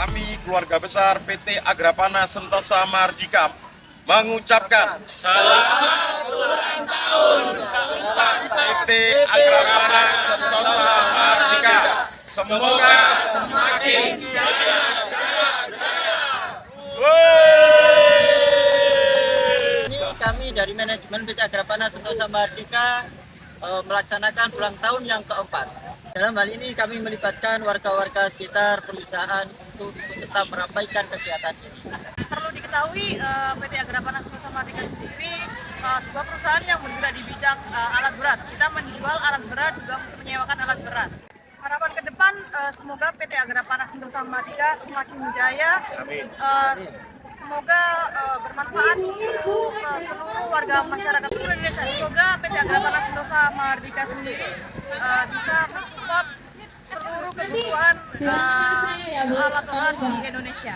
kami keluarga besar PT Agrapana Sentosa Mardika mengucapkan selamat ulang tahun PT Agrapana Sentosa Mardika. Semoga semakin jaya. Kami dari manajemen PT Agrapana Sentosa Mardika melaksanakan ulang tahun yang keempat. Dalam hal ini kami melibatkan warga-warga sekitar perusahaan untuk ikut serta meramaikan kegiatan ini. Perlu diketahui PT Agrapana Sentosa Mardika sendiri sebuah perusahaan yang bergerak di bidang alat berat. Kita menjual alat berat juga menyewakan alat berat. Harapan ke depan semoga PT Agrapana Sentosa Mardika semakin jaya. Semoga bermanfaat untuk seluruh warga masyarakat seluruh Indonesia. Semoga PT Agrapana Sentosa Mardika sendiri bisa mensupport seluruh kebutuhan alat-alat di Indonesia.